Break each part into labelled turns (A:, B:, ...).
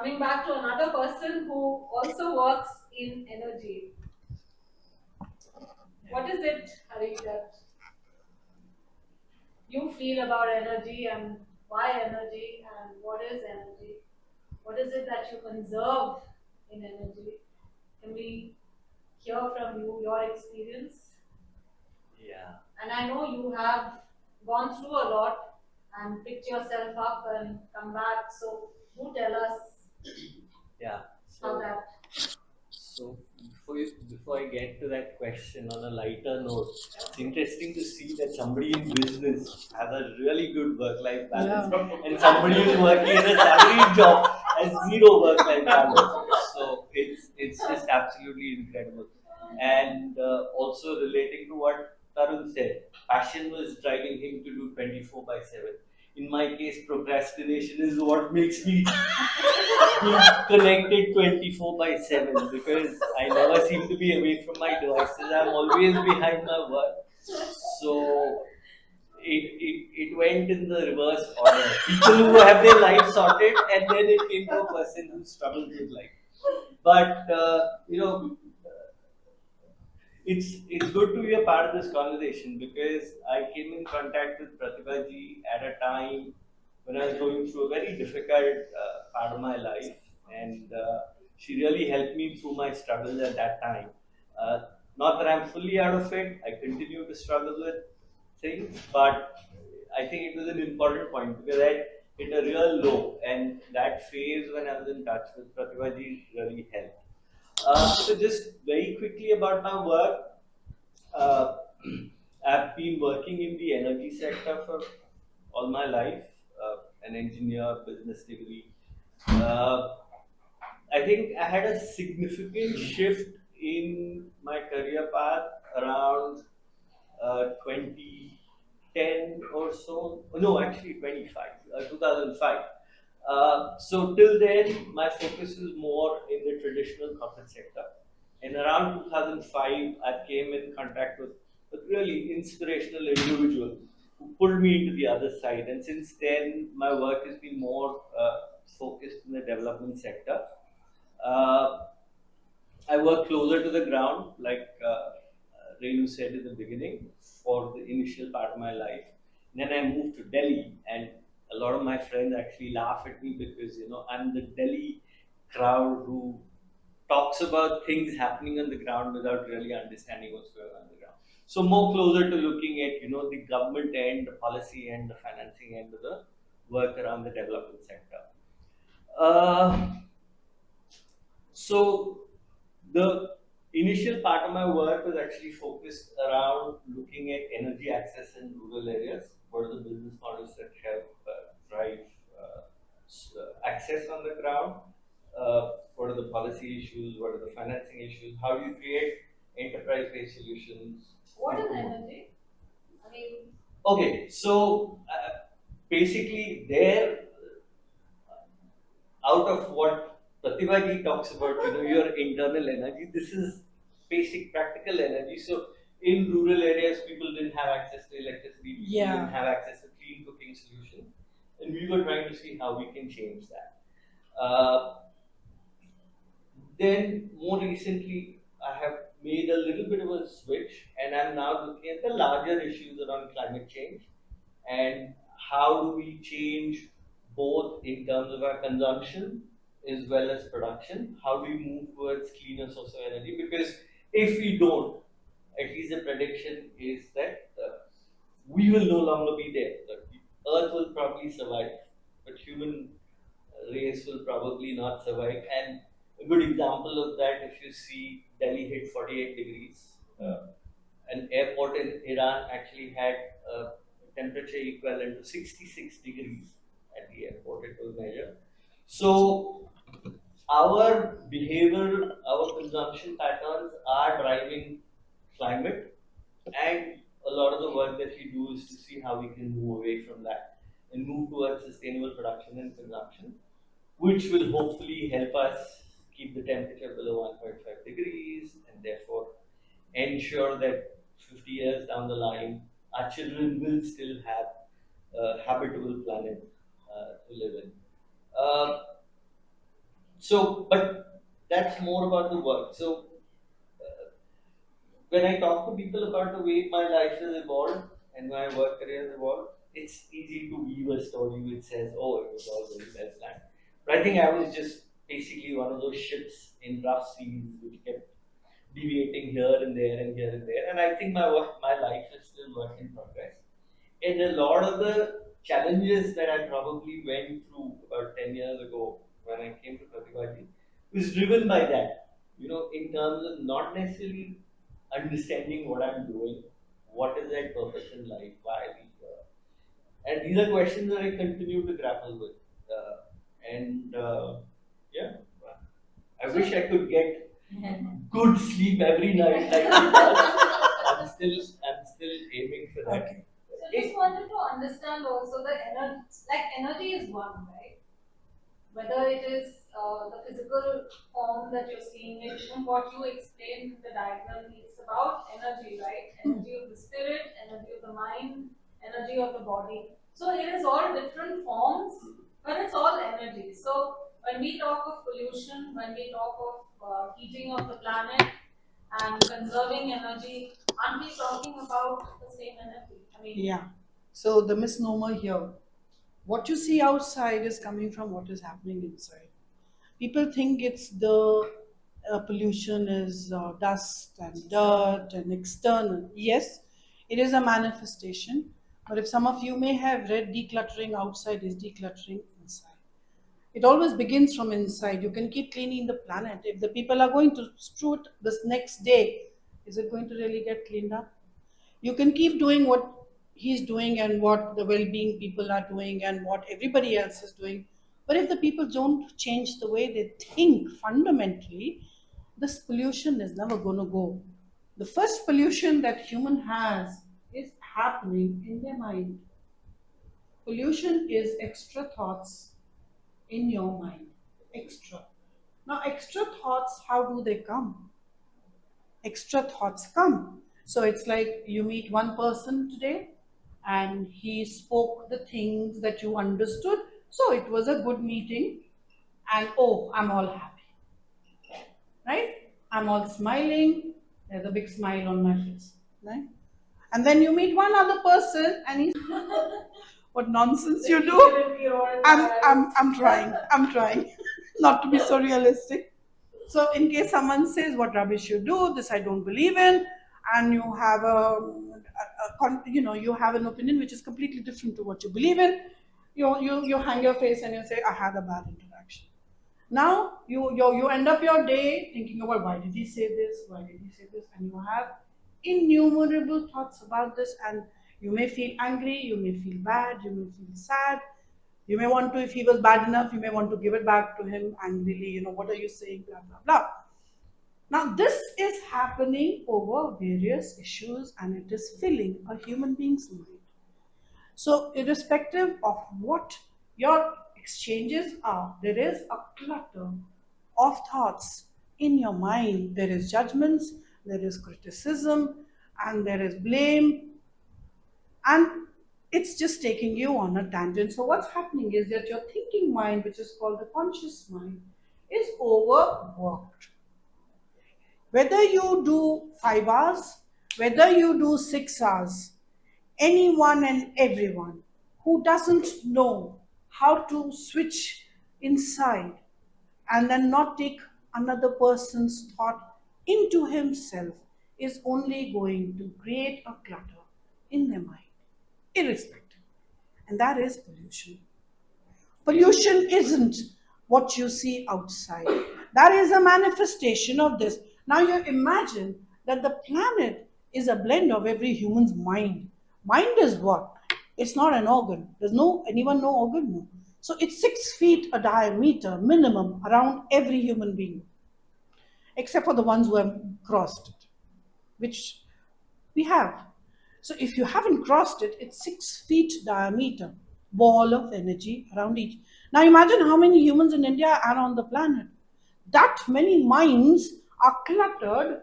A: coming back to another person who also works in energy. What is it, Hari, that you feel about energy, and why energy, and what is energy? What is it that you conserve in energy? Can we hear from you your experience?
B: Yeah.
A: And I know you have gone through a lot and picked yourself up and come back. So do tell us
B: Yeah.
A: how
B: So,
A: that.
B: before I get to that question on a lighter note, it's interesting to see that somebody in business has a really good work-life balance, and somebody who's working in a salaried job has zero work-life balance. So it's just absolutely incredible. And also relating to what Tarun said, passion was driving him to do 24/7. In my case, procrastination is what makes me be connected 24 by 7 because I never seem to be away from my devices. I'm always behind my work. So it went in the reverse order. People who have their life sorted, and then it came to a person who struggled with life. But it's good to be a part of this conversation because I came in contact with Pratibha ji at a time when I was going through a very difficult part of my life, and she really helped me through my struggles at that time. Uh, Not that I'm fully out of it, I continue to struggle with things, but I think it was an important point because I hit a real low, and that phase when I was in touch with Pratibha ji really helped. So just very quickly about my work, uh, I've been working in the energy sector for all my life, an engineer, business degree. Uh, I think I had a significant shift in my career path around 2010 or so. No, actually 2005. So till then, my focus was more in the traditional corporate sector. And around 2005, I came in contact with a really inspirational individual who pulled me into the other side. And since then, my work has been more focused in the development sector. Uh, I work closer to the ground, like Renu said in the beginning, for the initial part of my life. Then I moved to Delhi, and a lot of my friends actually laugh at me because I'm the Delhi crowd who talks about things happening on the ground without really understanding what's going on the ground. So more closer to looking at the government end, the policy end, the financing end of the work around the development sector. Uh, so the initial part of my work was actually focused around looking at energy access in rural areas. What are the business models that help drive access on the ground? What are the policy issues? What are the financing issues? How do you create enterprise-based solutions?
A: What is energy? I mean,
B: Okay, so basically, there out of what Pratibha ji talks about, your internal energy, this is basic practical energy. So in rural areas, people didn't have access to electricity, people didn't have access to clean cooking solutions, and we were trying to see how we can change that. Uh, then more recently, I have made a little bit of a switch, and I'm now looking at the larger issues around climate change and how do we change both in terms of our consumption as well as production? How do we move towards cleaner source of energy? Because if we don't, at least the prediction is that we will no longer be there. The Earth will probably survive, but human race will probably not survive. And a good example of that, if you see Delhi hit 48 degrees, an airport in Iran actually had a temperature equivalent to 66 degrees at the airport it was measured. So our behavior, our consumption patterns are driving climate, and a lot of the work that we do is to see how we can move away from that and move towards sustainable production and consumption, which will hopefully help us keep the temperature below 1.5 degrees and therefore ensure that 50 years down the line, our children will still have a habitable planet to live in. Uh, So, but that's more about the work. So, when I talk to people about the way my life has evolved and my work career has evolved, it's easy to weave a story which says, "Oh, it was all very less land." But I think I was just basically one of those ships in rough seas which kept deviating here and there and here and there. And I think my life is still work in progress. And a lot of the challenges that I probably went through about 10 years ago when I came to Pratibha was driven by that. In terms of not necessarily understanding what I'm doing, what is that purpose in life, why are we here? And these are questions that I continue to grapple with. And yeah, I wish I could get good sleep every night like he does. I'm still aiming for that.
A: Okay. So just wanted to understand also the energy, like energy is one, right? Whether it is the physical form that you're seeing it, even what you explained in the diagram, it's about energy, right? Energy of the spirit, energy of the mind, energy of the body. So it is all different forms, but it's all energy. So when we talk of pollution, when we talk of heating of the planet and conserving energy, aren't we talking about the same energy? I mean, yeah. So the misnomer here, what you see outside is coming from what is happening inside. People think it's the pollution is dust and dirt and external. Yes, it is a manifestation. But if some of you may have read, decluttering outside is decluttering inside. It always begins from inside. You can keep cleaning the planet. If the people are going to strew it this next day, is it going to really get cleaned up? You can keep doing what he's doing and what the well-being people are doing and what everybody else is doing, but if the people don't change the way they think fundamentally, this pollution is never going to go. The first pollution that human has is happening in their mind. Pollution is extra thoughts in your mind. Extra. Now extra thoughts, how do they come? Extra thoughts come. So it's like you meet one person today and he spoke the things that you understood. So it was a good meeting, and oh, I'm all happy, right? I'm all smiling. There's a big smile on my face, right? And then you meet one other person and he's what nonsense you do. I'm trying. I'm trying not to be so realistic. So in case someone says what rubbish you do, this I don't believe in, and you have you have an opinion which is completely different to what you believe in, you hang your face and you say I had a bad interaction. Now you end up your day thinking about why did he say this, why did he say this, and you have innumerable thoughts about this, and you may feel angry, you may feel bad, you may feel sad. You may want to, if he was bad enough, you may want to give it back to him angrily, what are you saying, blah, blah, blah. Now, this is happening over various issues and it is filling a human being's mind. So, irrespective of what your exchanges are, there is a clutter of thoughts in your mind. There is judgments, there is criticism, and there is blame, and it's just taking you on a tangent. So what's happening is that your thinking mind, which is called the conscious mind, is overworked. Whether you do 5 hours, whether you do 6 hours, anyone and everyone who doesn't know how to switch inside and then not take another person's thought into himself is only going to create a clutter in their mind, irrespective. And that is pollution. Pollution isn't what you see outside. That is a manifestation of this. Now you imagine that the planet is a blend of every human's mind. Mind is what? It's not an organ. There's no anyone no organ. No. So it's 6 feet a diameter minimum around every human being, except for the ones who have crossed it, which we have. So if you haven't crossed it, it's 6 feet diameter ball of energy around each. Now imagine how many humans in India are on the planet. That many minds are cluttered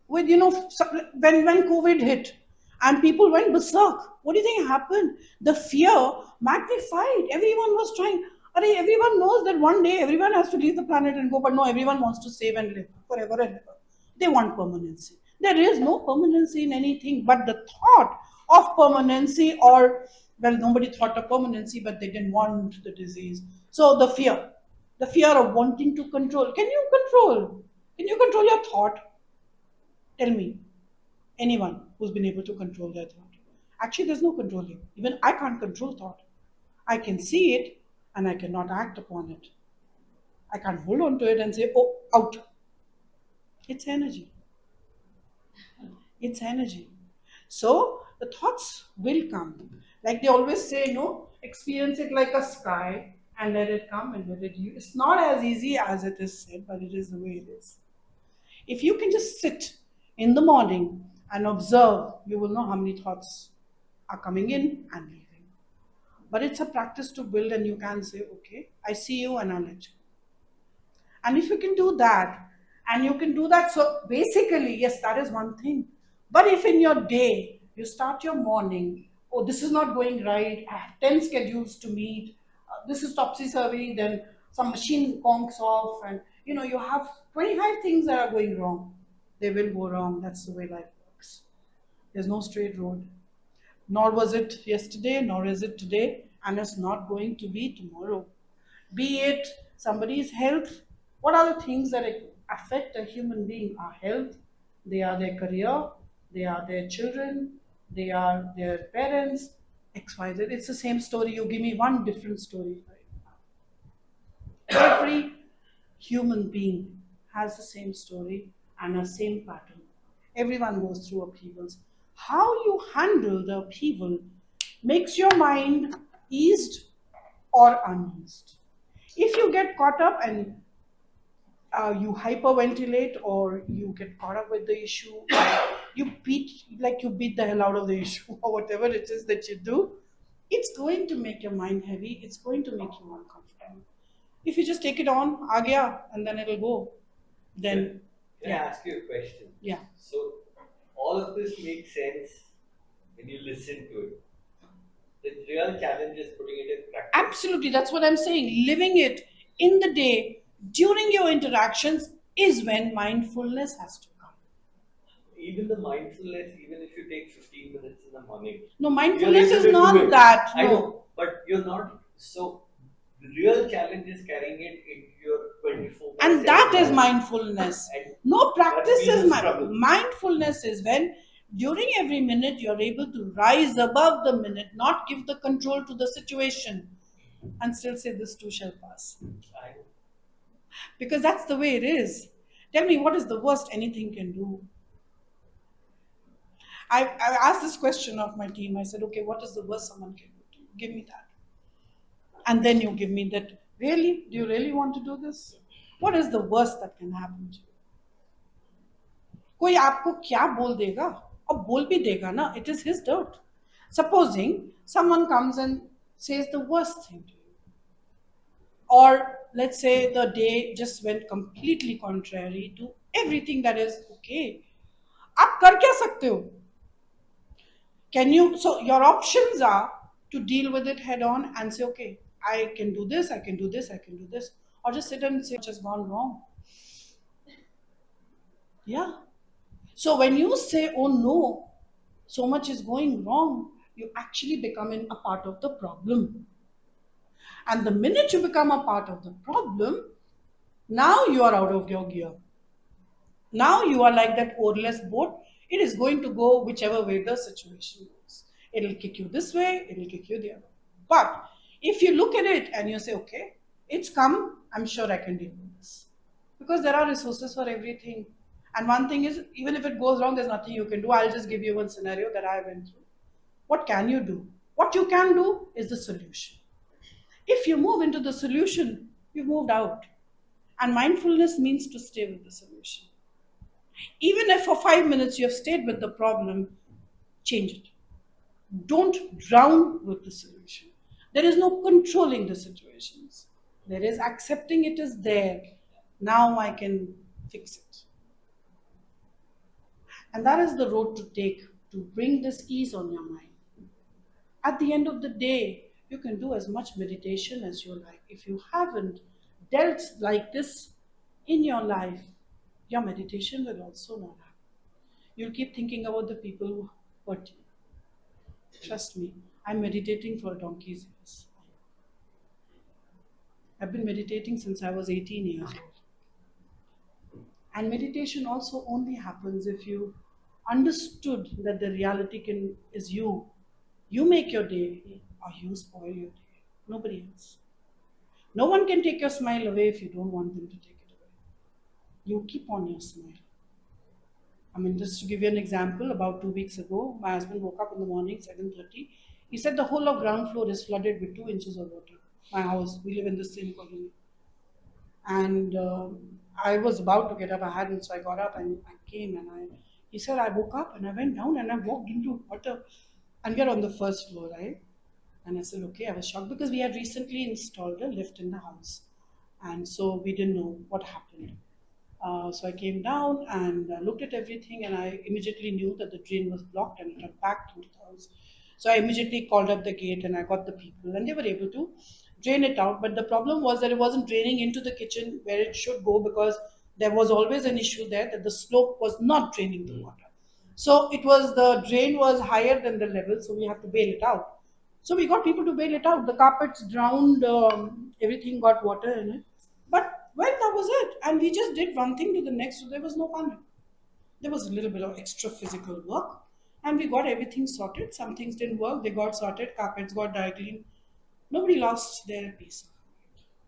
A: with, when COVID hit and people went berserk. What do you think happened? The fear magnified. Everyone was trying, are
C: everyone knows that one day everyone has to leave the planet and go, but no, everyone wants to save and live forever and ever. They want permanency. There is no permanency in anything, but the thought of permanency, or, well, nobody thought of permanency, but they didn't want the disease. So the fear of wanting to control. Can you control? Can you control your thought? Tell me, anyone who's been able to control their thought. Actually, there's no controlling. Even I can't control thought. I can see it and I cannot act upon it. I can't hold on to it and say, oh, out. It's energy. It's energy. So the thoughts will come. Like they always say, no, experience it like a sky and let it come and let it use. It's not as easy as it is said, but it is the way it is. If you can just sit in the morning and observe, you will know how many thoughts are coming in and leaving. But it's a practice to build, and you can say, okay, I see you and I'll let you. And if you can do that, and you can do that, so basically, yes, that is one thing. But if in your day, you start your morning, oh, this is not going right, I have 10 schedules to meet, this is topsy-turvy, then some machine conks off, and you have 25 things that are going wrong. They will go wrong. That's the way life works. There's no straight road. Nor was it yesterday, nor is it today, and it's not going to be tomorrow. Be it somebody's health. What are the things that affect a human being? Our health, they are their career, they are their children, they are their parents, XYZ. It's the same story. You give me one different story. Every human being has the same story and a same pattern. Everyone goes through upheavals. How you handle the upheaval makes your mind eased or uneased. If you get caught up and you hyperventilate, or you get caught up with the issue, you beat the hell out of the issue, or whatever it is that you do, it's going to make your mind heavy. It's going to make you uncomfortable. If you just take it on, aa gaya, and then it'll go. Then,
B: Can I ask you a question?
C: Yeah.
B: So, all of this makes sense when you listen to it. The real challenge is putting it in practice.
C: Absolutely, that's what I'm saying. Living it in the day, during your interactions, is when mindfulness has to come.
B: Even the mindfulness, even if you take 15 minutes in the morning.
C: No, mindfulness
B: you're able
C: is
B: to do
C: not
B: it.
C: that.
B: I
C: No.
B: know, but you're not. So, the real challenge is carrying it into your 24 hours.
C: And that is mindfulness.
B: And
C: No practice
B: that's been
C: is
B: a struggle.
C: mindfulness is when during every minute you're able to rise above the minute, not give the control to the situation, and still say this too shall pass.
B: I know.
C: Because that's the way it is. Tell me, what is the worst anything can do? I asked this question of my team. I said, okay, what is the worst someone can do? Give me that. And then you give me that. Really? Do you really want to do this? What is the worst that can happen to you? कोई आपको क्या बोल देगा? और बोल भी देगा ना. It is his dirt. Supposing someone comes and says the worst thing to you, or let's say the day just went completely contrary to everything that is okay. आप कर क्या सकते हो? Can you? So your options are to deal with it head on and say, okay, I can do this, I can do this, I can do this, or just sit and say, just gone wrong. Yeah. So when you say, oh no, so much is going wrong, you actually becoming a part of the problem. And the minute you become a part of the problem, now you are out of your gear. Now you are like that oarless boat. It is going to go whichever way the situation goes. It'll kick you this way, it'll kick you the other. But if you look at it and you say, okay, it's come, I'm sure I can deal with this. Because there are resources for everything. And one thing is, even if it goes wrong, there's nothing you can do. I'll just give you one scenario that I went through. What can you do? What you can do is the solution. If you move into the solution, you've moved out. And mindfulness means to stay with the solution. Even if for 5 minutes you have stayed with the problem, change it. Don't drown with the solution. There is no controlling the situations. There is accepting it is there. Now I can fix it. And that is the road to take to bring this ease on your mind. At the end of the day, You can do as much meditation as you like. If you haven't dealt like this in your life, your meditation will also not happen. You'll keep thinking about the people who hurt you. Trust me, I'm meditating for donkey's years. I've been meditating since I was 18 years old. And meditation also only happens if you understood that the reality can is you. You make your day or you spoil your day. Nobody else. No one can take your smile away if you don't want them to take it away. You keep on your smile. I mean, just to give you an example, about 2 weeks ago, my husband woke up in the morning, 7:30. He said the whole of ground floor is flooded with 2 inches of water. My house, we live in the same colony. And I was about to get up. I hadn't, so I got up and I came and he said, I woke up and I went down and I walked into water. And we're on the first floor, right? And I said, okay, I was shocked because we had recently installed a lift in the house. And so we didn't know what happened. So I came down and looked at everything, and I immediately knew that the drain was blocked and it had packed into the house. So I immediately called up the gate and I got the people, and they were able to drain it out. But the problem was that it wasn't draining into the kitchen where it should go, because there was always an issue there that the slope was not draining the water. So it was, the drain was higher than the level, so we have to bail it out. So we got people to bail it out. The carpets drowned, everything got water in it. But well, that was it. And we just did one thing to the next, so there was no panic. There was a little bit of extra physical work, and we got everything sorted. Some things didn't work, they got sorted, carpets got dry cleaned. Nobody lost their peace.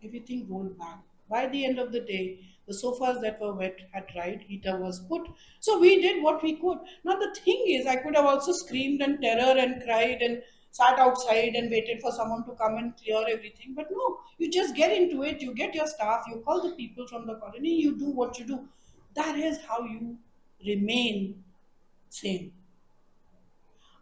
C: Everything rolled back. By the end of the day, the sofas that were wet had dried, heater was put. So we did what we could. Now the thing is, I could have also screamed and terror and cried and sat outside and waited for someone to come and clear everything. But no, you just get into it, you get your staff, you call the people from the colony, you do what you do. That is how you remain sane.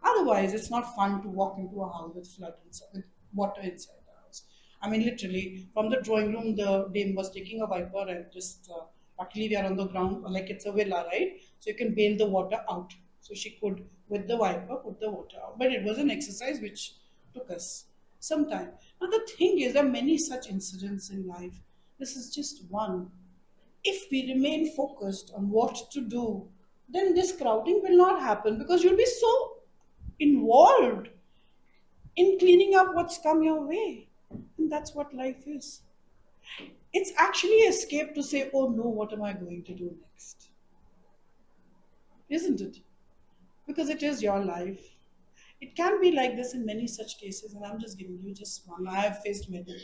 C: Otherwise, it's not fun to walk into a house with flood inside, with water inside the house. I mean, literally, from the drawing room, the dame was taking a wiper and just, luckily we are on the ground, like it's a villa, right? So you can bail the water out. So she could, with the wiper, put the water out. But it was an exercise which took us some time. Now, the thing is, there are many such incidents in life. This is just one. If we remain focused on what to do, then this crowding will not happen, because you'll be so involved in cleaning up what's come your way. And that's what life is. It's actually escape to say, oh no, what am I going to do next? Isn't it? Because it is your life. It can be like this in many such cases, and I'm just giving you just one. I have faced many.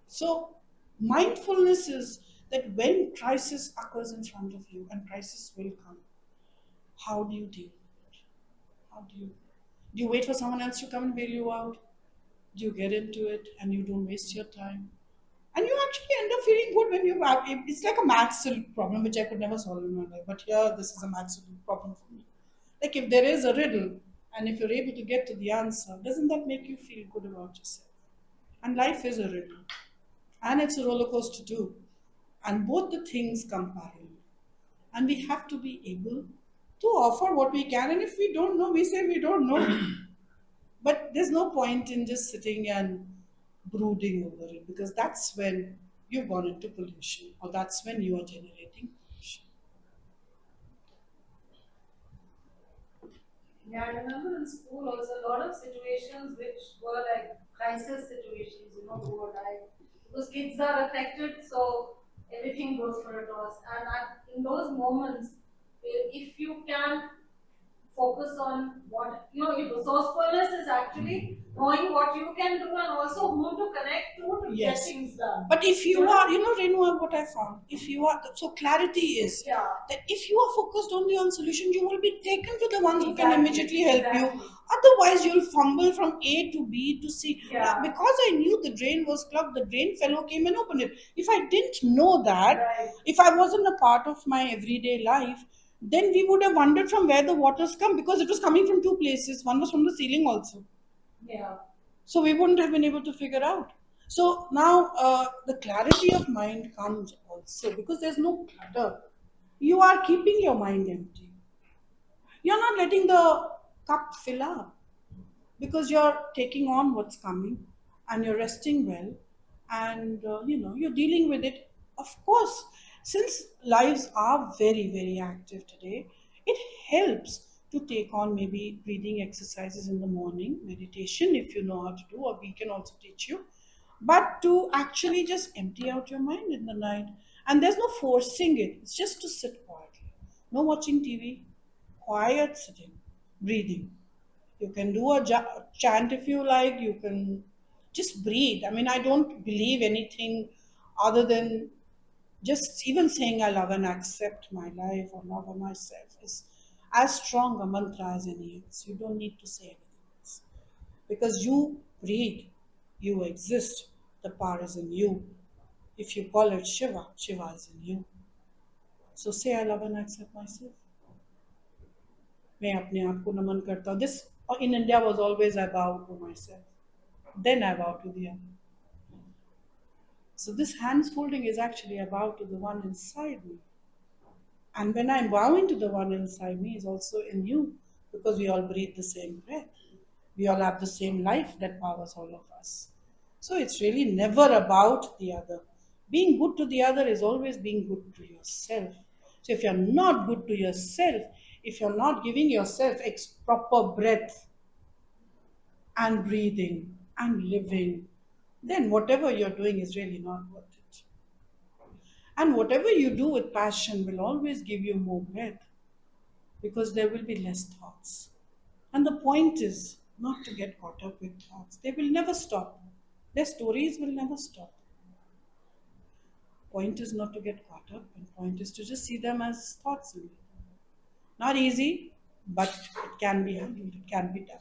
C: So, mindfulness is that when crisis occurs in front of you, and crisis will come, how do you deal with it? How do you wait for someone else to come and bail you out? Do you get into it and you don't waste your time? And you actually end up feeling good when you have, it's like a maths problem which I could never solve in my life. But here, this is a maths problem for me. Like if there is a riddle and if you're able to get to the answer, doesn't that make you feel good about yourself? And life is a riddle. And it's a roller coaster too. And both the things compile. And we have to be able to offer what we can. And if we don't know, we say we don't know. But there's no point in just sitting and brooding over it, because that's when you've gone into pollution, or that's when you are generating pollution.
A: Yeah, I remember in school also a lot of situations which were like crisis situations, who were dying. Because kids are affected, so everything goes for a toss. And in those moments, if you can focus on what, your resourcefulness is actually knowing what you can do and also whom to connect to get
C: Yes.
A: things done.
C: But if you are, Renu, what I found, if you are, so clarity is
A: Yeah.
C: that if you are focused only on solution, you will be taken to the ones who can
A: Exactly,
C: immediately help you.
A: exactly.
C: Otherwise, you'll fumble from A to B to C.
A: Yeah.
C: Now, because I knew the drain was clogged, the drain fellow came and opened it. If I didn't know that,
A: Right.
C: if I wasn't a part of my everyday life, then we would have wondered from where the waters come, because it was coming from two places. One was from the ceiling also.
A: Yeah.
C: So we wouldn't have been able to figure out. So now the clarity of mind comes also because there's no clutter. You are keeping your mind empty. You're not letting the cup fill up, because you're taking on what's coming and you're resting well, and you're dealing with it. Of course, since lives are very very active today, it helps to take on maybe breathing exercises in the morning, meditation if you know how to do, or we can also teach you, but to actually just empty out your mind in the night. And there's no forcing it, it's just to sit quietly, no watching TV, quiet sitting, breathing. You can do a chant if you like. You can just breathe. I mean, I don't believe anything other than just even saying I love and accept my life or love myself is as strong a mantra as any else. You don't need to say anything else because you breathe, you exist. The power is in you. If you call it Shiva, Shiva is in you. So say I love and accept myself. मैं अपने आप को नमन करता हूँ. This in India was always I bow to myself. Then I bow to the other. So this hands folding is actually a bow to the one inside me. And when I'm bowing to the one inside me is also in you because we all breathe the same breath. We all have the same life that powers all of us. So it's really never about the other. Being good to the other is always being good to yourself. So if you're not good to yourself, if you're not giving yourself proper breath and breathing and living, then whatever you're doing is really not worth it. And whatever you do with passion will always give you more breath because there will be less thoughts. And the point is not to get caught up with thoughts. They will never stop. Their stories will never stop. Point is not to get caught up, and point is to just see them as thoughts only. Not easy, but it can be handled, it can be done.